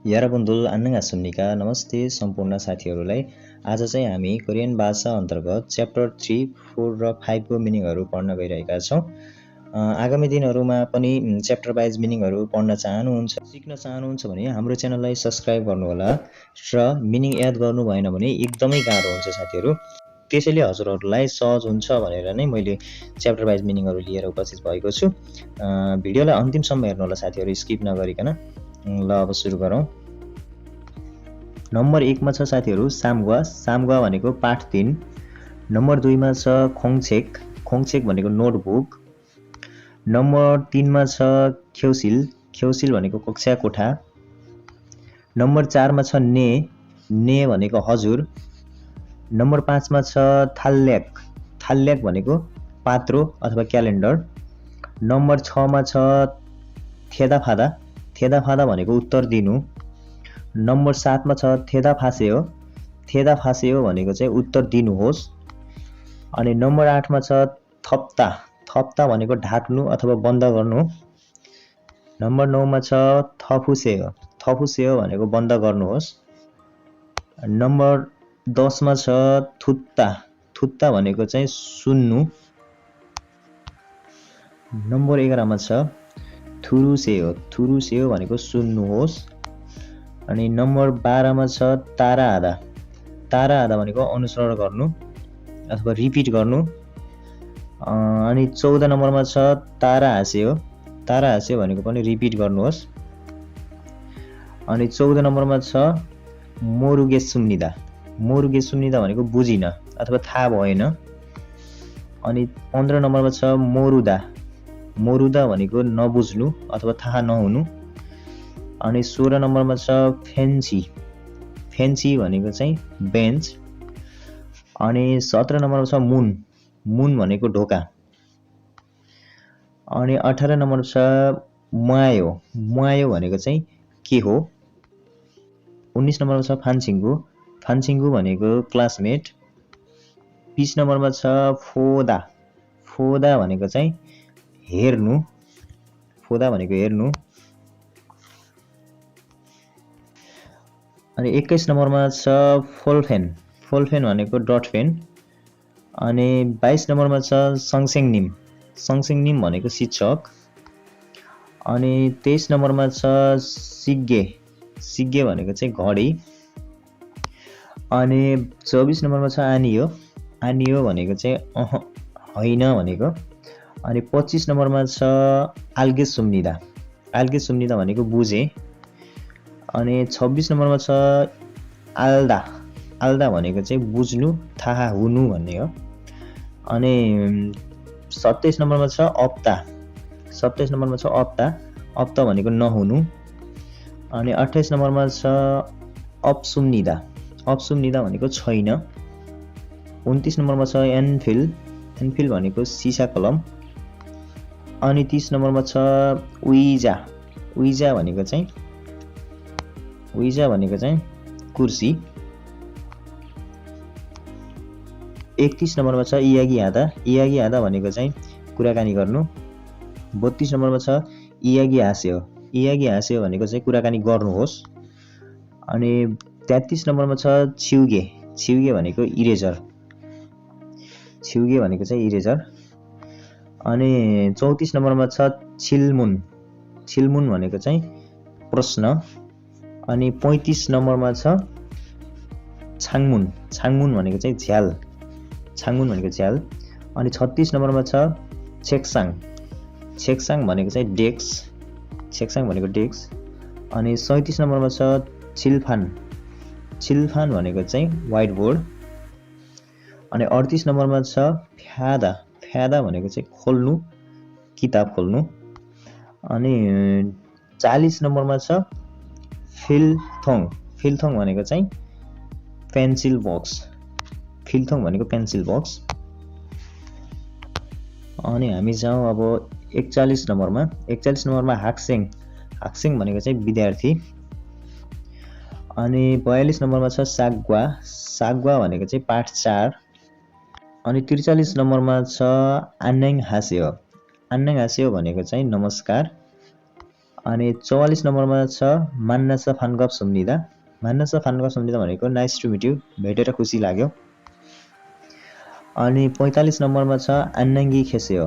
याराबन्धुल अन्नगासुन्निका नमस्ते सम्पूर्ण साथीहरूलाई। आज चाहिँ हामी कोरियन भाषा अन्तर्गत च्याप्टर 3, 4 र 5 को मिनिङहरू पढ्न गइरहेका छौँ। आगामी दिनहरूमा पनि च्याप्टर वाइज मिनिङहरू पढ्न चाहनुहुन्छ, सिक्न चाहनुहुन्छ भने हाम्रो च्यानललाई सब्स्क्राइब गर्नुहोला र मिनिङ याद गर्नु भएन भने एकदमै गाह्रो हुन्छ साथीहरू। त्यसैले हजुरहरूलाई सहज हुन्छ भनेर नै मैले च्याप्टर वाइज मिनिङहरू लिएर उपस्थित भएको छु। भिडियोलाई अन्तिमसम्म हेर्नुहोला साथीहरू, स्किप नगरिकन। ल अब सुरु गरौँ। नम्बर 1 मा छ साथीहरू सामग्वा। सामग्वा भनेको पाठ 3। नम्बर 2 मा छ खोङछेक। खोङछेक भनेको नोटबुक। नम्बर 3 मा छ ख्यौसिल। ख्यौसिल भनेको कक्षा कोठा। नम्बर 4 मा छ ने। ने भनेको हजुर। नम्बर 5 मा छ थाल्याक। थाल्याक भनेको पात्रो अथवा क्यालेन्डर। नम्बर 6 मा छ थेदाफादा। थेदाफादा भनेको उत्तर दिनु। नम्बर 7 मा छ थेदाफासेयो। थेदाफासेयो भनेको चाहिँ उत्तर दिनुहोस्। अनि नम्बर 8 मा छ थप्ता। थप्ता भनेको ढाक्नु अथवा बन्द गर्नु। नम्बर 9 मा छ थफुसेयो। थफुसेयो भनेको बन्द गर्नुहोस्। नम्बर 10 मा छ थुत्ता। थुत्ता भनेको चाहिँ सुन्नु। नम्बर 11 मा छ थुरुसेयो। थुरुसेयो भनेको सुन्नुहोस्। अनि नम्बर 12 मा छ तारा आधा। तारा आधा भनेको अनुसरण गर्नु अथवा रिपिट गर्नु। अनि 14 नम्बरमा छ तारा हाँस्यो। तारा हाँस्यो भनेको पनि रिपिट गर्नुहोस्। अनि 14 नम्बरमा छ मोरुगे सुन्निदा। मोरुगे सुन्निदा भनेको बुझिन अथवा थाहा भएन। अनि 15 नम्बरमा छ मोरुदा। मोरुदा भनेको नबुझ्नु अथवा थाहा नहुनु। अनि 16 नम्बरमा छ फेन्सी। फेन्सी भनेको चाहिँ बेन्च। अनि 17 नम्बरमा छ मुन। मुन भनेको ढोका। अनि 18 नम्बर छ म्वायो। म्वायो भनेको चाहिँ के हो। 19 नम्बरमा छ फान्सिङ्गु। फान्सिङ्गु भनेको क्लासमेट। 20 नम्बरमा छ फोदा। फोदा भनेको चाहिँ हेर्नु। फोदा भनेको हेर्नु। अनि 21 नम्बरमा छ फोलफेन। फोलफेन भनेको डट पेन। अनि 22 नम्बरमा छ सङसेङनिम। सङसेङनिम भनेको शिक्षक। अनि 23 नम्बरमा छ सिग्गे। सिग्गे भनेको चाहिँ घडी। अनि 24 नम्बरमा छ आनियो। आनियो भनेको चाहिँ होइन भनेको। अनि 25 नम्बरमा छ आल्गे सुम्निदा। आल्गे सुम्निदा भनेको बुझे। अनि 26 नम्बरमा छ आल्दा। आल्दा भनेको चाहिँ बुझ्नु थाहा हुनु भन्ने हो। अनि 27 नम्बरमा छ अप्ता। 27 नम्बरमा छ अप्ता। अप्ता भनेको नहुनु। अनि 28 नम्बरमा छ अपसुम्निदा। अपसुम्निदा भनेको छैन। 29 नम्बरमा छ एनफिल। एनफिल भनेको सिसा कलम। अनि 30 नम्बरमा छ उइजा। उइजा भनेको चाहिँ कुर्सी। 31 नम्बरमा छ इयागी आधा। इयागी आधा भनेको चाहिँ कुराकानी गर्नु। 32 नम्बरमा छ इयागी हाँस्यो। इयागी हाँस्यो भनेको चाहिँ कुराकानी गर्नुहोस्। अनि 33 नम्बरमा छ छिउगे। छिउगे भनेको इरेजर। छिउगे भनेको चाहिँ इरेजर। अनि 34 नम्बरमा छ छिलमुन। छिलमुन भनेको चाहिँ प्रश्न। अनि 35 नम्बरमा छ छाङमुन। छाङमुन भनेको चाहिँ झ्याल। छाङमुन भनेको झ्याल। अनि 36 नम्बरमा छ छेक्साङ। छेक्साङ भनेको चाहिँ डेस्क। छेक्साङ भनेको डेस्क। अनि 37 नम्बरमा छ छिलफान। छिलफान भनेको चाहिँ व्हाइट बोर्ड। अनि 38 नम्बरमा छ फ्यादा। फ्यादा भनेको चाहिँ खोल्नु, किताब खोल्नु। अनि 40 नम्बरमा छ फिलथोङ। फिलथोङ भनेको चाहिँ पेन्सिल बक्स। फिलथोङ भनेको पेन्सिल बक्स। अनि हामी जाउँ अब 41 नम्बरमा। 41 नम्बरमा हाक्सेङ। हाक्सेङ भनेको चाहिँ विद्यार्थी। अनि 42 नम्बरमा छ सागवा। सागवा भनेको चाहिँ पाठ 4। अनि 43 नम्बरमा छ आन्याङ हास्यो। आन्याङ हास्यो भनेको चाहिँ नमस्कार। अनि 44 नम्बरमा छ 만나서 반갑습니다. 만나서 반갑습니다 भनेको नाइस टु मिट यु, भेटेर खुसी लाग्यो। अनि 45 नम्बरमा छ 안녕히 계세요.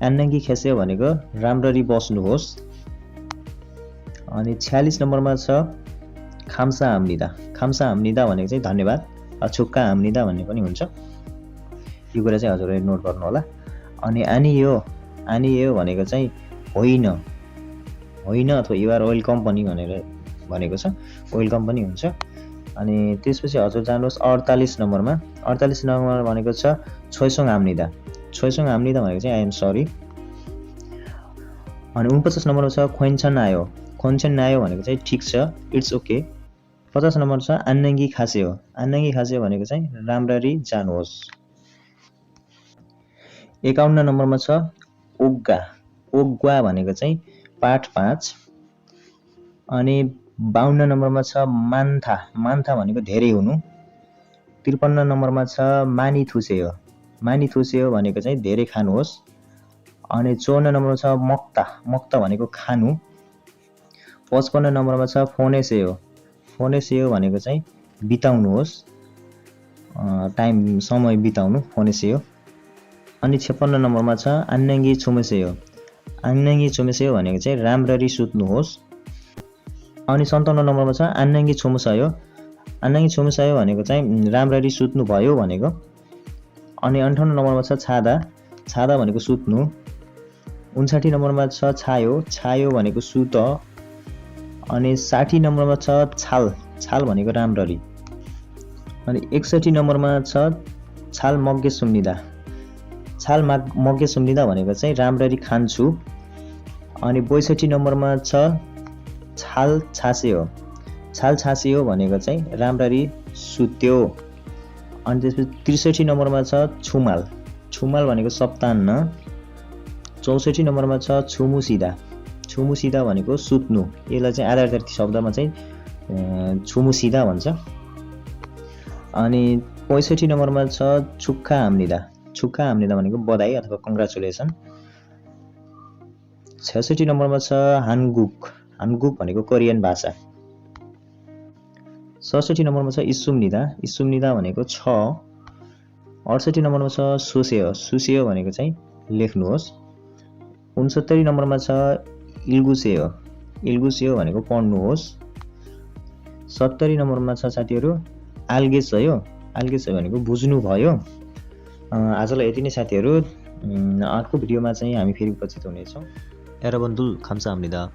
안녕히 계세요 भनेको राम्ररी बस्नुहोस्। अनि 46 नम्बरमा छ 감사합니다. 감사합니다 भनेको चाहिँ धन्यवाद, 축하합니다 भन्ने पनि हुन्छ। यो कुरा चाहिँ हजुरले नोट गर्नु होला। अनि आनियो भनेको चाहिँ होइन अथवा यु आर वेलकम पनि भनेको छ, वेलकम पनि हुन्छ। अनि त्यसपछि हजुर जानुहोस् 48 नम्बरमा। 48 नम्बर भनेको छ 죄송합니다. 죄송합니다 भनेको चाहिँ आई एम सरी। अनि 49 नम्बरमा छ 괜찮아요. 괜찮아요 भनेको चाहिँ ठिक छ, इट्स ओके। 50 नम्बर छ 안녕히 가세요. 안녕히 가세요 भनेको चाहिँ राम्ररी जानुहोस्। 51 नम्बरमा छ ओग्गा भनेको चाहिँ पाठ 5। अनि 52 नम्बरमा छ मान्था भनेको धेरै हुनु। 53 नम्बरमा छ मानी थुसेयो भनेको चाहिँ धेरै खानुहोस्। अनि 54 नम्बरमा छ मक्ता भनेको खानु। 55 नम्बरमा छ फोनेसेयो भनेको चाहिँ बिताउनुहोस्, समय बिताउनु, फोनेसेयो। अनि 56 नम्बरमा छ 안녕히 주무세요 भनेको चाहिँ राम्ररी सुत्नुहोस्। अनि 57 नम्बरमा छ 안녕히 주무세요 भनेको चाहिँ राम्ररी सुत्नुभयो भनेको। अनि 58 नम्बरमा छ छादा भनेको सुत्नु। 59 नम्बरमा छ छायो भनेको सुत। अनि 60 नम्बरमा छ छाल भनेको राम्ररी। अनि 61 नम्बरमा छ छाल मग्गे सुम्निदा भनेको चाहिँ राम्ररी खान्छु। अनि 62 नम्बरमा छ छाल छासियो भनेको चाहिँ राम्ररी सुत्यो। अनि त्यसपछि 63 नम्बरमा छ छुमाल भनेको सप्तान्न। 64 नम्बरमा छ छुमुसिदा भनेको सुत्नु। यसलाई चाहिँ आधारगत शब्दमा चाहिँ छुमुसिदा भन्छ। अनि 65 नम्बरमा छ 축하합니다 भनेको बधाई अथवा कङ्ग्रेचुलेसन। 66 नम्बरमा छ हानगुक भनेको कोरियन भाषा। 67 नम्बरमा छ इस्सुम्निदा भनेको छ। 68 नम्बरमा छ सुसेयो भनेको चाहिँ लेख्नुहोस्। 69 नम्बरमा छ इल्गुसेयो भनेको पढ्नुहोस्। 70 नम्बरमा छ साथीहरू आल्गेसयो भनेको बुझ्नुभयो। आजलाई यति नै साथीहरू। अर्को भिडियोमा चाहिँ हामी फेरि उपस्थित हुनेछौँ। 여러분들 감사합니다.